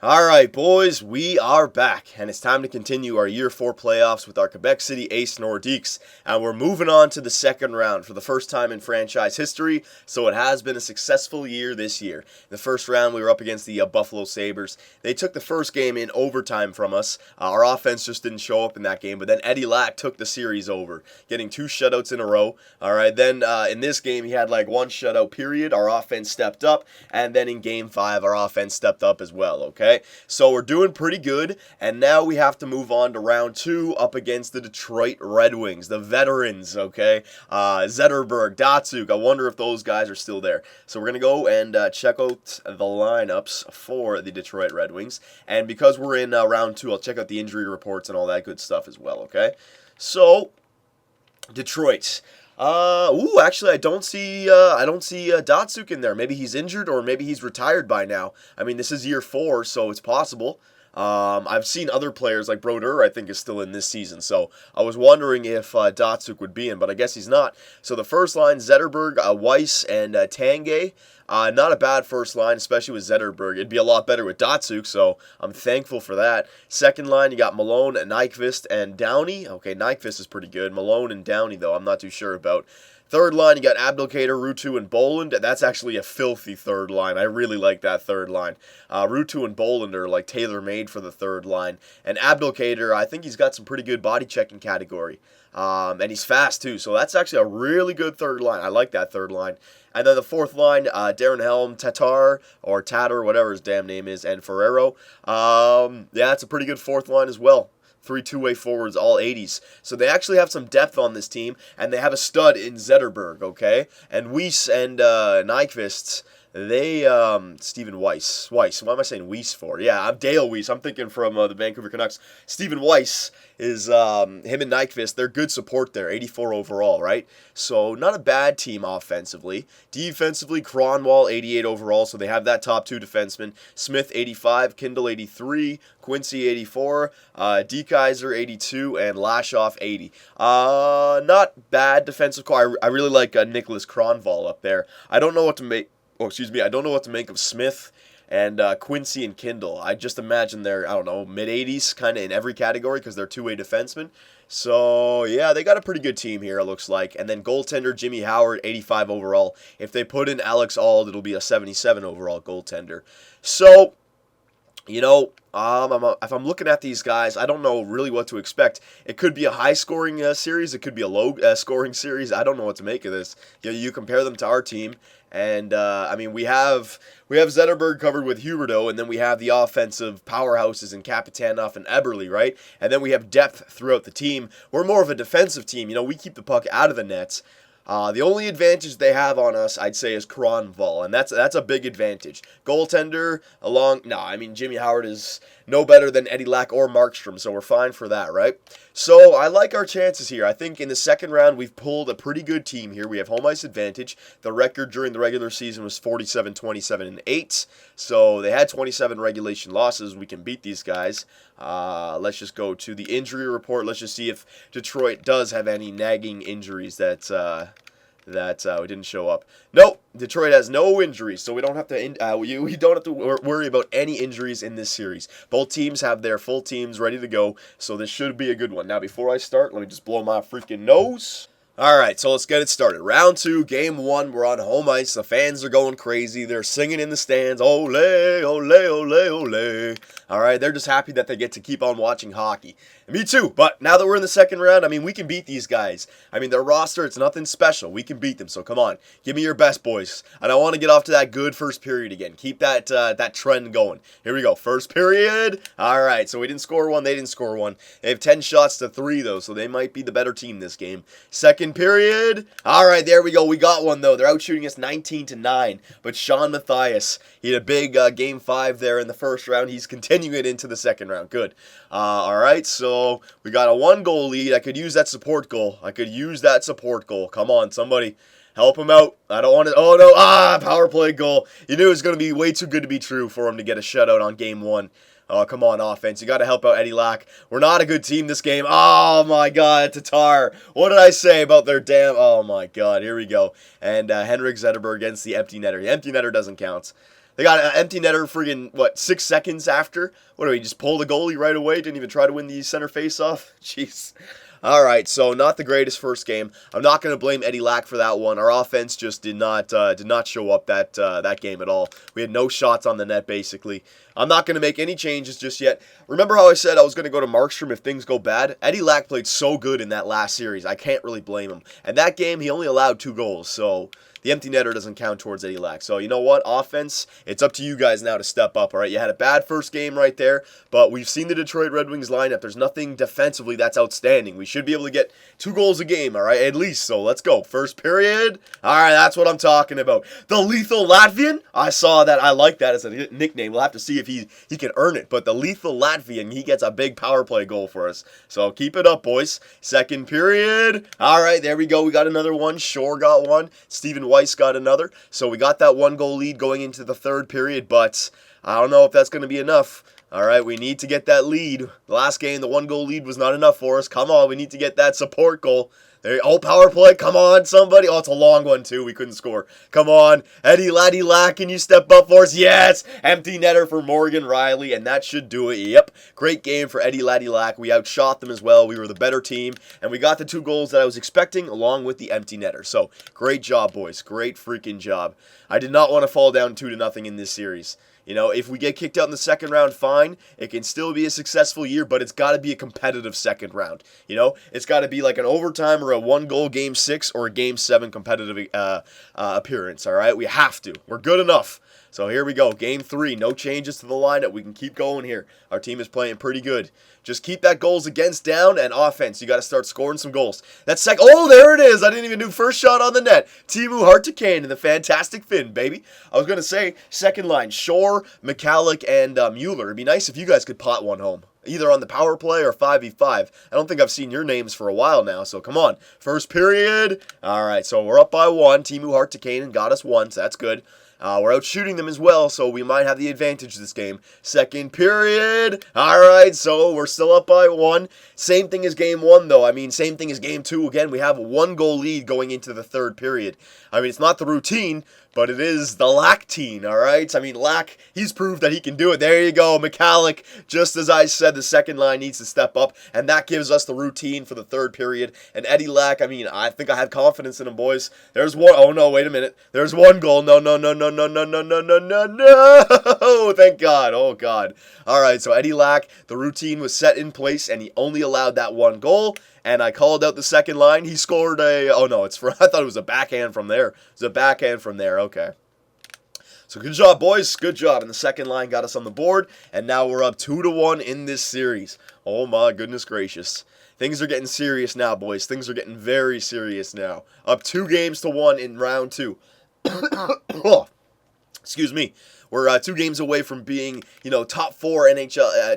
Alright, boys, we are back, and it's time to continue our Year 4 playoffs with our Quebec City Ace Nordiques, and we're moving on to the second round for the first time in franchise history, so it has been a successful year this year. In the first round, we were up against the Buffalo Sabres. They took the first game in overtime from us. Our offense just didn't show up in that game, but then Eddie Lack took the series over, getting 2 shutouts in a row. Alright, then in this game, he had like 1 shutout period. Our offense stepped up, and then in game 5, our offense stepped up as well, okay? So we're doing pretty good, and now we have to move on to round 2 up against the Detroit Red Wings, the veterans, okay? Zetterberg, Datsuk, I wonder if those guys are still there. So we're going to go and check out the lineups for the Detroit Red Wings, and because we're in round 2, I'll check out the injury reports and all that good stuff as well, okay? So, Detroit. Actually, I don't see Datsuk in there. Maybe he's injured, or maybe he's retired by now. I mean, this is year 4, so it's possible. I've seen other players like Brodeur, I think, is still in this season. So I was wondering if Datsuk would be in, but I guess he's not. So the first line, Zetterberg, Weiss, and Tanguay. Not a bad first line, especially with Zetterberg. It'd be a lot better with Datsuk, so I'm thankful for that. Second line, you got Malone, Nyquist, and Downey. Okay, Nyquist is pretty good. Malone and Downey, though, I'm not too sure about. Third line, you got Abdelkader, Ruutu, and Boland. That's actually a filthy third line. I really like that third line. Ruutu and Boland are like tailor-made for the third line. And Abdelkader, I think he's got some pretty good body checking category. And he's fast too, so that's actually a really good third line. I like that third line. And then the fourth line, Darren Helm, Tatar, or Tatter, whatever his damn name is, and Ferrero. Yeah, it's a pretty good fourth line as well. 3 two-way forwards, all 80s. So they actually have some depth on this team, and they have a stud in Zetterberg, okay? And Weiss and Nyquist, they, Stephen Weiss. What am I saying Weiss for? Yeah, I'm Dale Weiss. I'm thinking from the Vancouver Canucks. Stephen Weiss is, him and Nyquist, they're good support there, 84 overall, right? So not a bad team offensively. Defensively, Cronwall, 88 overall, so they have that top 2 defenseman. Smith, 85, Kindle, 83, Quincy, 84, DeKaiser, 82, and Lashoff, 80. Not bad defensive core. I really like Nicholas Cronwall up there. I don't know what to make. I don't know what to make of Smith and Quincy and Kindle. I just imagine they're, I don't know, mid-80s kind of in every category because they're two-way defensemen. So, yeah, they got a pretty good team here, it looks like. And then goaltender Jimmy Howard, 85 overall. If they put in Alex Auld, it'll be a 77 overall goaltender. So, you know, if I'm looking at these guys, I don't know really what to expect. It could be a high-scoring series. It could be a low-scoring series. I don't know what to make of this. You compare them to our team, and I mean, we have Zetterberg covered with Huberdeau, and then we have the offensive powerhouses in Kapitanov and Eberle, right? And then we have depth throughout the team. We're more of a defensive team. We keep the puck out of the nets. The only advantage they have on us, I'd say, is Cronwall, and that's a big advantage. Goaltender, Jimmy Howard is no better than Eddie Lack or Markstrom, so we're fine for that, right? So I like our chances here. I think in the second round, we've pulled a pretty good team here. We have home ice advantage. The record during the regular season was 47, 27, and 8, so they had 27 regulation losses. We can beat these guys. Let's just go to the injury report. Let's just see if Detroit does have any nagging injuries that didn't show up. Nope, Detroit has no injuries, so we don't have to we don't have to worry about any injuries in this series. Both teams have their full teams ready to go, so this should be a good one. Now, before I start, let me just blow my freaking nose. Alright, so let's get it started. Round 2, game 1, we're on home ice. The fans are going crazy. They're singing in the stands. Ole, ole, ole, ole. Alright, they're just happy that they get to keep on watching hockey. Me too, but now that we're in the second round, we can beat these guys. Their roster, it's nothing special. We can beat them, so come on. Give me your best, boys. And I want to get off to that good first period again. Keep that trend going. Here we go. First period. Alright, so we didn't score one. They didn't score one. They have 10 shots to 3, though, so they might be the better team this game. Second period. Alright, there we go. We got one, though. They're out shooting us 19-9. But Sean Mathias, he had a big game 5 there in the first round. He's continuing it into the second round. Good. Alright, so we got a 1-goal lead. I could use that support goal. Come on, somebody. Help him out. I don't want it. Oh, no. Power play goal. You knew it was going to be way too good to be true for him to get a shutout on game 1. Oh, come on, offense. You got to help out Eddie Lack. We're not a good team this game. Oh, my God, Tatar. What did I say about their damn... Oh, my God. Here we go. And Henrik Zetterberg against the empty netter. The empty netter doesn't count. They got an empty netter friggin', what, 6 seconds after? What do we, just pull the goalie right away? Didn't even try to win the center face-off? Jeez. All right, so not the greatest first game. I'm not going to blame Eddie Lack for that one. Our offense just did not show up that game at all. We had no shots on the net, basically. I'm not going to make any changes just yet. Remember how I said I was going to go to Markstrom if things go bad? Eddie Lack played so good in that last series. I can't really blame him. And that game, he only allowed 2 goals, so the empty netter doesn't count towards Eddie Lack. So you know what? Offense, it's up to you guys now to step up, all right? You had a bad first game right there, but we've seen the Detroit Red Wings lineup. There's nothing defensively that's outstanding. We should be able to get 2 goals a game, all right? At least, so let's go. First period. All right, that's what I'm talking about. The Lethal Latvian. I saw that. I like that as a nickname. We'll have to see if he can earn it, but the Lethal Latvian, he gets a big power play goal for us. So keep it up, boys. Second period. All right, there we go. We got another one. Shore got one. Steven Weiss got another. So we got that 1-goal lead going into the third period, but I don't know if that's going to be enough. All right, we need to get that lead. The last game, the 1-goal lead was not enough for us. Come on, we need to get that support goal. There, oh, power play. Come on, somebody. Oh, it's a long one, too. We couldn't score. Come on. Eddie Laddie Lack, can you step up for us? Yes. Empty netter for Morgan Riley, and that should do it. Yep. Great game for Eddie Laddie Lack. We outshot them as well. We were the better team, and we got the 2 goals that I was expecting along with the empty netter. So, great job, boys. Great freaking job. I did not want to fall down 2-0 in this series. You know, if we get kicked out in the second round, fine. It can still be a successful year, but it's got to be a competitive second round. You know, it's got to be like an overtime or a 1-goal game 6 or a game 7 competitive appearance, all right? We have to. We're good enough. So here we go. Game 3. No changes to the lineup. We can keep going here. Our team is playing pretty good. Just keep that goals against down and offense. You got to start scoring some goals. That's oh, there it is. I didn't even do first shot on the net. Teemu Hartikainen and the fantastic Finn, baby. I was going to say second line, Shore, McCallick, and Mueller. It'd be nice if you guys could pot one home. Either on the power play or 5v5. I don't think I've seen your names for a while now, so come on. First period. All right, so we're up by 1. Teemu Hartikainen got us 1, so that's good. We're out shooting them as well, so we might have the advantage this game. Second period. All right, so we're still up by 1. Same thing as game 1, though. I mean, same thing as game 2. Again, we have a 1-goal lead going into the third period. I mean, it's not the routine, but it is the Lack-tine, all right? I mean, Lack, he's proved that he can do it. There you go, McCallick. Just as I said, the second line needs to step up, and that gives us the routine for the third period. And Eddie Lack, I mean, I think I have confidence in him, boys. There's one. Oh, no, wait a minute. There's 1 goal. No. Thank God. Oh, God. All right, so Eddie Lack, the routine was set in place, and he only allowed that 1 goal. And I called out the second line. He scored oh no, I thought it was a backhand from there. It's a backhand from there, okay. So good job, boys, good job. And the second line got us on the board, and now we're up 2-1 in this series. Oh my goodness gracious. Things are getting serious now, boys. Things are getting very serious now. Up 2-1 in round 2. Oh, excuse me. We're 2 games away from being, top 4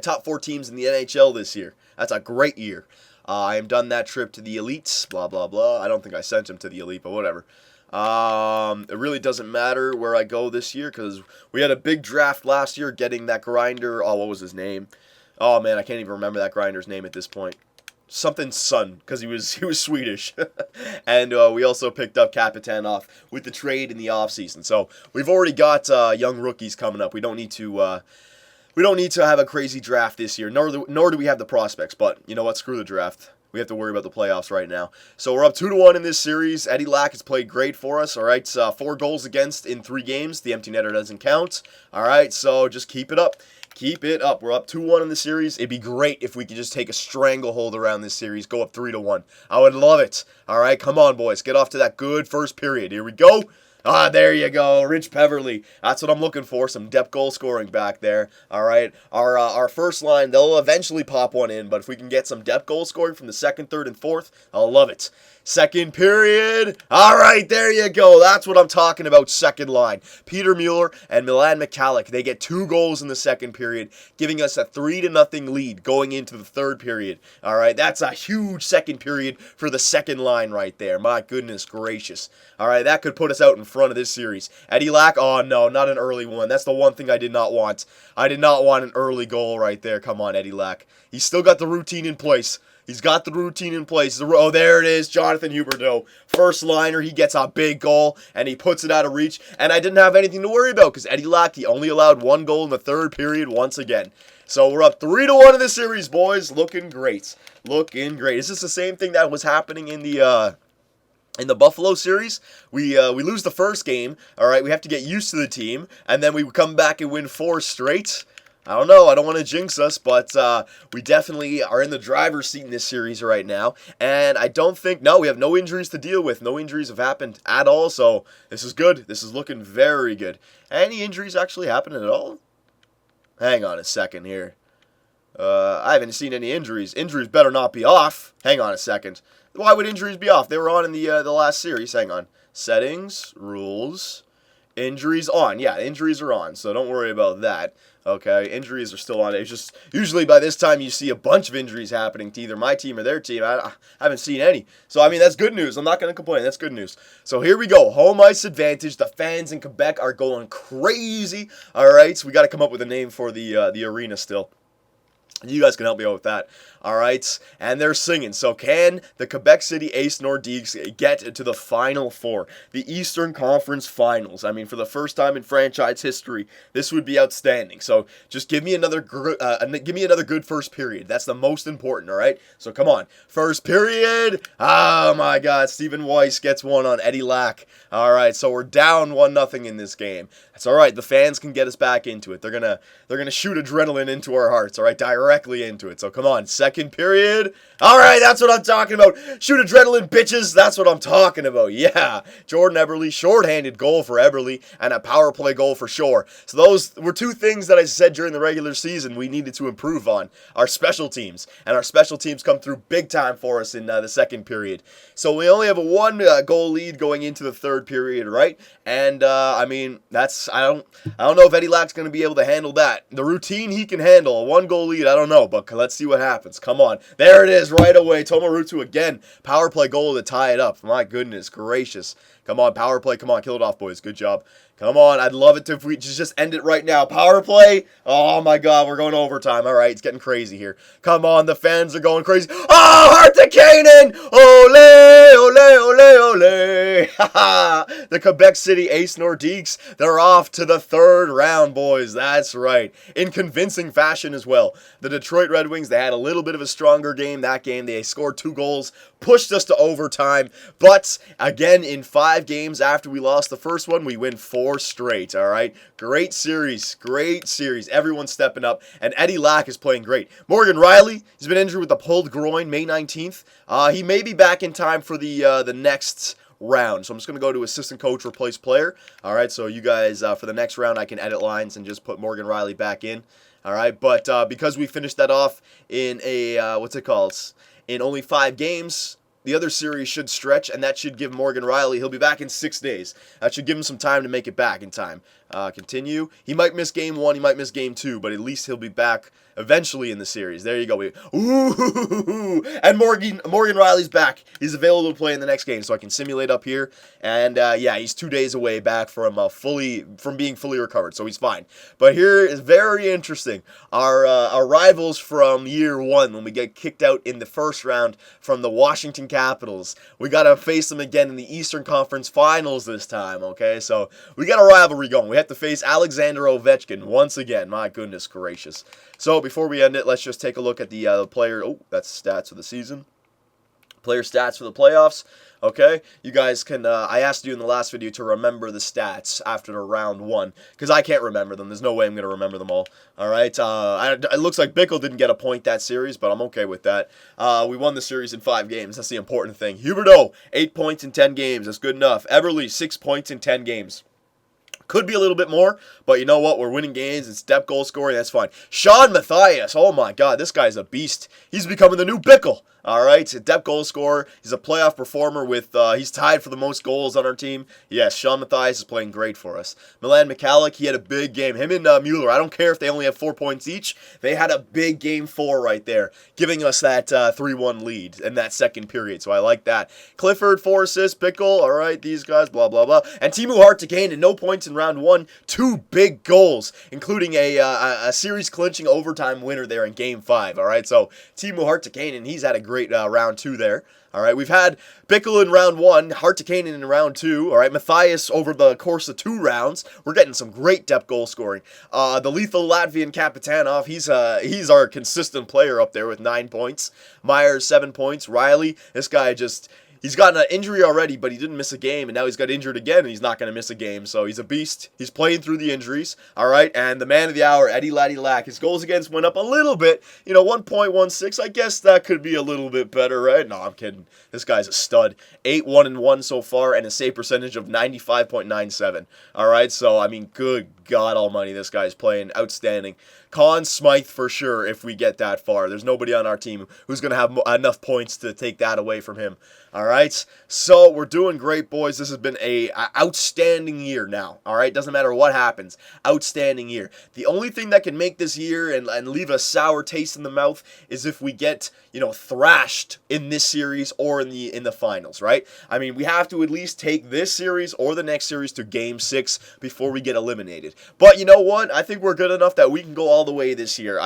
top 4 teams in the NHL this year. That's a great year. I am done that trip to the elites, blah, blah, blah. I don't think I sent him to the elite, but whatever. It really doesn't matter where I go this year because we had a big draft last year getting that grinder. Oh, what was his name? Oh, man, I can't even remember that grinder's name at this point. Something Sun, because he was Swedish. And we also picked up Kapitanov with the trade in the offseason. So we've already got young rookies coming up. We don't need to... We don't need to have a crazy draft this year, nor do we have the prospects. But you know what? Screw the draft. We have to worry about the playoffs right now. So we're up 2-1 in this series. Eddie Lack has played great for us. All right, 4 goals against in 3 games. The empty netter doesn't count. All right, so just keep it up. Keep it up. We're up 2-1 in the series. It'd be great if we could just take a stranglehold around this series, go up 3-1. I would love it. All right, come on, boys. Get off to that good first period. Here we go. Ah, there you go, Rich Peverly. That's what I'm looking for, some depth goal scoring back there. All right, our first line, they'll eventually pop one in, but if we can get some depth goal scoring from the second, third, and fourth, I'll love it. Second period. All right, there you go. That's what I'm talking about, second line. Peter Mueller and Milan Michalek, they get 2 goals in the second period, giving us a 3-0 lead going into the third period. All right, that's a huge second period for the second line right there. My goodness gracious. All right, that could put us out in front of this series. Eddie Lack, oh no, not an early one. That's the one thing I did not want. I did not want an early goal right there. Come on, Eddie Lack. He's still got the routine in place. He's got the routine in place. Oh, there it is, Jonathan Huberdeau. First liner, he gets a big goal, and he puts it out of reach. And I didn't have anything to worry about because Eddie Lack, he only allowed 1 goal in the third period once again. So we're up 3-1 in this series, boys. Looking great. Looking great. Is this the same thing that was happening in the Buffalo series? We lose the first game, all right? We have to get used to the team, and then we come back and win 4 straight. I don't know. I don't want to jinx us, but we definitely are in the driver's seat in this series right now. And I don't think, no, we have no injuries to deal with. No injuries have happened at all, so this is good. This is looking very good. Any injuries actually happening at all? Hang on a second here. I haven't seen any injuries. Injuries better not be off. Hang on a second. Why would injuries be off? They were on in the last series. Hang on. Settings, rules, injuries on. Yeah, injuries are on, so don't worry about that. Okay, injuries are still on. It's just usually by this time you see a bunch of injuries happening to either my team or their team. I haven't seen any. So, I mean, that's good news. I'm not going to complain. That's good news. So, here we go. Home ice advantage. The fans in Quebec are going crazy. All right, so we got to come up with a name for the arena still. You guys can help me out with that. All right, and they're singing. So can the Quebec City Ace Nordiques get to the Final Four, the Eastern Conference Finals? I mean, for the first time in franchise history, this would be outstanding. So just give me another good first period. That's the most important. All right. So come on, first period. Oh my God, Stephen Weiss gets one on Eddie Lack. All right, so we're down 1-0 in this game. That's all right. The fans can get us back into it. They're gonna shoot adrenaline into our hearts. All right, directly into it. So come on, second period. All right, that's what I'm talking about. Shoot adrenaline, bitches. That's what I'm talking about. Yeah, Jordan Eberle, shorthanded goal for Eberle, and a power play goal for Shore. So those were 2 things that I said during the regular season we needed to improve on. Our special teams, and our special teams come through big time for us in the second period. So we only have a 1 goal lead going into the third period, right? And I mean, that's I don't know if Eddie Lack's going to be able to handle that. The routine he can handle, a 1 goal lead, I don't know, but let's see what happens. Come on. There it is right away. Tomarutu again. Power play goal to tie it up. My goodness gracious. Come on, power play. Come on, kill it off, boys. Good job. Come on. I'd love it if we just end it right now. Power play. Oh, my God. We're going overtime. All right. It's getting crazy here. Come on. The fans are going crazy. Oh, Heart to Canaan. Ole, ole, ole, ole. The Quebec City Ace Nordiques, they're off to the 3rd round, boys. That's right. In convincing fashion as well. The Detroit Red Wings, they had a little bit of a stronger game that game. They scored 2 goals, pushed us to overtime. But, again, in 5 games after we lost the first one, we win 4 straight, all right? Great series, great series. Everyone's stepping up, and Eddie Lack is playing great. Morgan Riley, he's been injured with a pulled groin May 19th. He may be back in time for the next round. So I'm just going to go to assistant coach, replace player. All right, so you guys, for the next round, I can edit lines and just put Morgan Riley back in. All right, but because we finished that off in a, in only 5 games, the other series should stretch, and that should give Morgan Riley, he'll be back in 6 days. That should give him some time to make it back in time. Continue. He might miss game 1, he might miss game 2, but at least he'll be back eventually in the series. There you go. Ooh, and Morgan Riley's back. He's available to play in the next game, so I can simulate up here. And yeah, he's 2 days away back from being fully recovered, so he's fine. But here is very interesting. Our rivals from year 1, when we get kicked out in the first round from the Washington Capitals, we gotta face them again in the Eastern Conference Finals this time. Okay, so we got a rivalry going. We have to face Alexander Ovechkin once again. My goodness gracious. So before we end it, let's just take a look at the player. Oh, that's stats for the season. Player stats for the playoffs. Okay, you guys can. I asked you in the last video to remember the stats after the round 1 because I can't remember them. There's no way I'm gonna remember them all. All right. It looks like Bickle didn't get a point that series, but I'm okay with that. We won the series in 5 games. That's the important thing. Huberdeau, 8 points in 10 games. That's good enough. Eberle, 6 points in 10 games. Could be a little bit more, but you know what? We're winning games. It's depth goal scoring. That's fine. Sean Matthias. Oh, my God. This guy's a beast. He's becoming the new Bickle. All right, he's a depth goal scorer. He's a playoff performer with, he's tied for the most goals on our team. Yes, Sean Matthias is playing great for us. Milan Michalek, he had a big game. Him and Mueller, I don't care if they only have 4 points each. They had a big game 4 right there, giving us that 3-1 lead in that second period. So I like that. Clifford, 4 assists. Pickle, all right, these guys, blah, blah, blah. And Teemu Hartikainen, no points in round 1. 2 big goals, including a series clinching overtime winner there in game 5. All right, so Teemu Hartikainen, he's had a great great round 2 there. All right, we've had Bickle in round 1, Hartikainen in round 2. All right, Matthias over the course of 2 rounds. We're getting some great depth goal scoring. The lethal Latvian Kapitanov, he's our consistent player up there with 9 points. Myers 7 points. Riley, this guy he's gotten an injury already, but he didn't miss a game, and now he's got injured again, and he's not going to miss a game. So he's a beast. He's playing through the injuries, all right? And the man of the hour, Eddie Laddie Lack, his goals against went up a little bit, 1.16. I guess that could be a little bit better, right? No, I'm kidding. This guy's a stud. 8-1-1 so far, and a save percentage of 95.97, all right? So, I mean, good God almighty, this guy's playing outstanding. Conn Smythe for sure if we get that far. There's nobody on our team who's going to have enough points to take that away from him. All right, so we're doing great, boys. This has been a outstanding year now. All right, doesn't matter what happens. Outstanding year. The only thing that can make this year and leave a sour taste in the mouth is if we get thrashed in this series or in the finals. Right? I mean, we have to at least take this series or the next series to Game 6 before we get eliminated. But you know what? I think we're good enough that we can go all the way this year.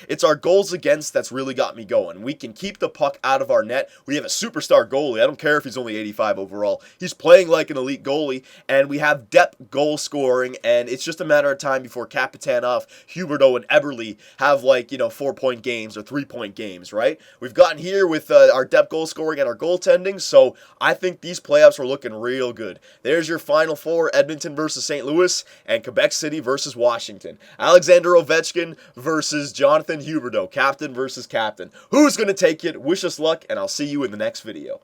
It's our goals against that's really got me going. We can keep the puck out of our net. We have a superstar goalie. I don't care if he's only 85 overall. He's playing like an elite goalie, and we have depth goal scoring, and it's just a matter of time before Kapitanov, Huberdeau, and Eberle have 4-point games or 3-point games, right? We've gotten here with our depth goal scoring and our goaltending, so I think these playoffs are looking real good. There's your Final Four, Edmonton versus St. Louis, and Quebec City versus Washington. Alexander Ovechkin versus Jonathan Huberdeau, captain versus captain. Who's going to take it? Wish us luck, and I'll see you in the next video.